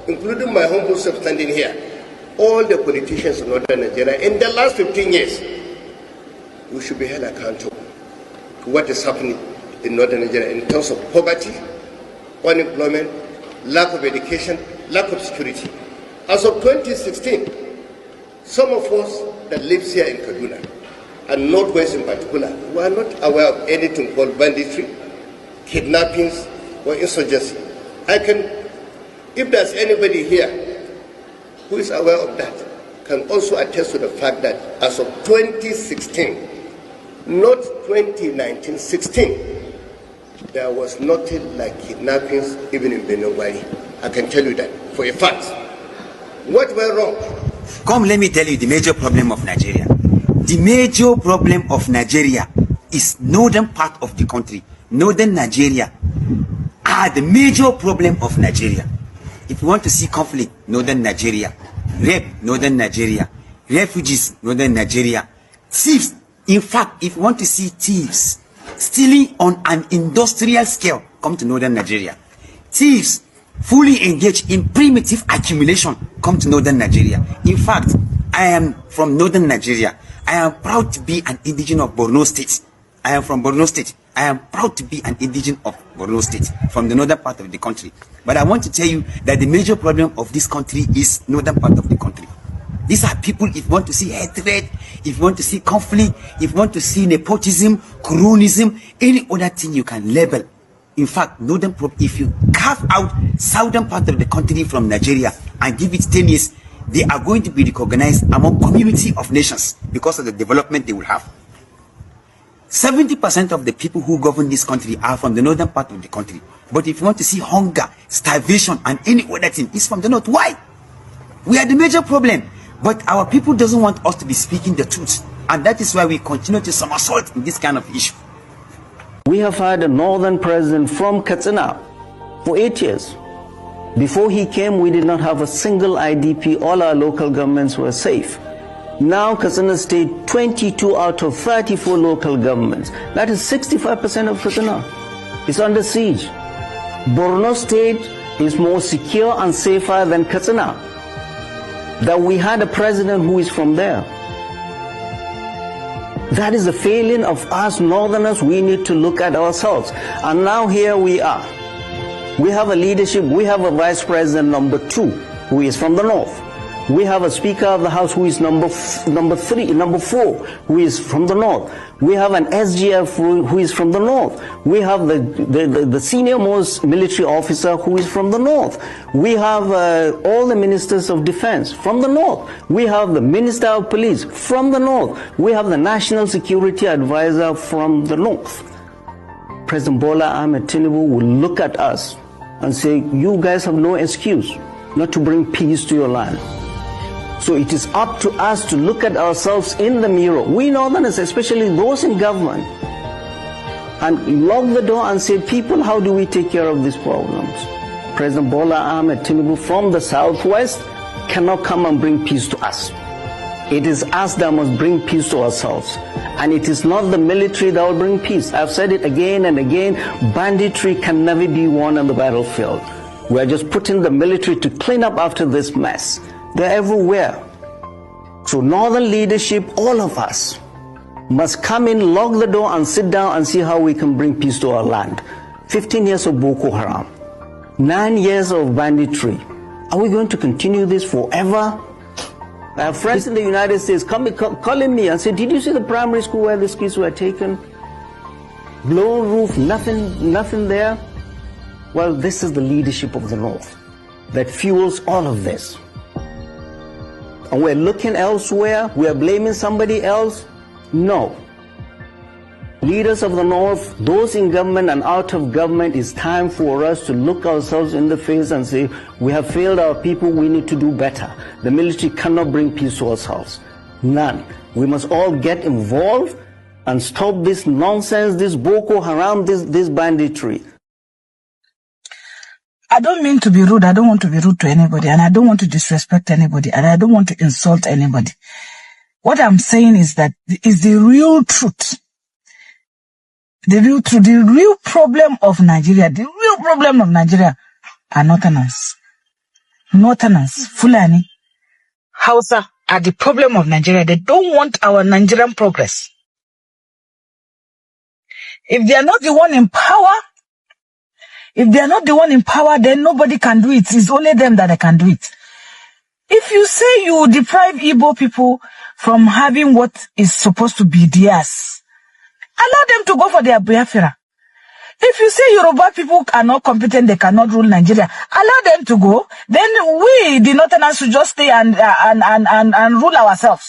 including my humble self standing here, all the politicians in northern Nigeria in the last 15 years, we should be held accountable to what is happening in northern Nigeria in terms of poverty, unemployment, lack of education, lack of security. As of 2016, some of us that live here in Kaduna, and Northwest in particular, were not aware of anything called banditry, kidnappings, or insurgency. If there's anybody here who is aware of that, can also attest to the fact that as of 2016, not 2019, 16, there was nothing like kidnappings even in Benogwari. I can tell you that for a fact. What went wrong? Come, let me tell you the major problem of Nigeria. The major problem of Nigeria is northern part of the country. Northern Nigeria are the major problem of Nigeria. If you want to see conflict, northern Nigeria. Rape, northern Nigeria. Refugees, northern Nigeria. Thieves. In fact, if you want to see thieves stealing on an industrial scale, come to northern Nigeria. Thieves fully engaged in primitive accumulation, come to northern Nigeria. In fact, I am from northern Nigeria. I am proud to be an indigenous of Borno State. I am from Borno State. I am proud to be an indigenous of Borno State, from the northern part of the country. But I want to tell you that the major problem of this country is northern part of the country. These are people, if you want to see hatred, if you want to see conflict, if you want to see nepotism, cronyism, any other thing you can label. In fact, if you carve out southern part of the country from Nigeria and give it 10 years, they are going to be recognized among community of nations because of the development they will have. 70% of the people who govern this country are from the northern part of the country. But if you want to see hunger, starvation, and any other thing, it's from the north. Why? We are the major problem. But our people doesn't want us to be speaking the truth. And that is why we continue to somersault in this kind of issue. We have had a northern president from Katsina for 8 years. Before he came, we did not have a single IDP. All our local governments were safe. Now Katsina State, 22 out of 34 local governments. That is 65% of Katsina. It's under siege. Borno State is more secure and safer than Katsina. That we had a president who is from there. That is the failing of us northerners. We need to look at ourselves. And now here we are. We have a leadership, we have a vice president number 2 who is from the north. We have a speaker of the house who is number 4 who is from the north. We have an SGF who is from the north. We have the senior most military officer who is from the north. We have all the ministers of defense from the north. We have the minister of police from the north. We have the national security advisor from the north. President Bola Ahmed Tinubu will look at us and say, you guys have no excuse not to bring peace to your land. So it is up to us to look at ourselves in the mirror, we northerners, especially those in government, and lock the door and say, people, how do we take care of these problems? President Bola Ahmed Tinubu from the southwest cannot come and bring peace to us. It is us that must bring peace to ourselves. And it is not the military that will bring peace. I've said it again and again, banditry can never be won on the battlefield. We're just putting the military to clean up after this mess. They're everywhere. So northern leadership, all of us, must come in, lock the door and sit down and see how we can bring peace to our land. 15 years of Boko Haram, 9 years of banditry. Are we going to continue this forever? I have friends in the United States calling me and say, did you see the primary school where the kids were taken? Blown roof, nothing there. Well, this is the leadership of the North that fuels all of this. And we're looking elsewhere, we're blaming somebody else. No. Leaders of the North, those in government and out of government, it's time for us to look ourselves in the face and say, we have failed our people, we need to do better. The military cannot bring peace to ourselves. None. We must all get involved and stop this nonsense, this Boko Haram, this banditry. I don't mean to be rude. I don't want to be rude to anybody, and I don't want to disrespect anybody, and I don't want to insult anybody. What I'm saying is that is the real truth. The real truth, the real problem of Nigeria, are northerners. Northerners, Fulani, Hausa are the problem of Nigeria. They don't want our Nigerian progress. If they are not the one in power, then nobody can do it. It's only them that can do it. If you say you deprive Igbo people from having what is supposed to be theirs, allow them to go for their Biafra. If you say Yoruba people are not competent, they cannot rule Nigeria, allow them to go. Then we, the Northerners, should just stay and rule ourselves.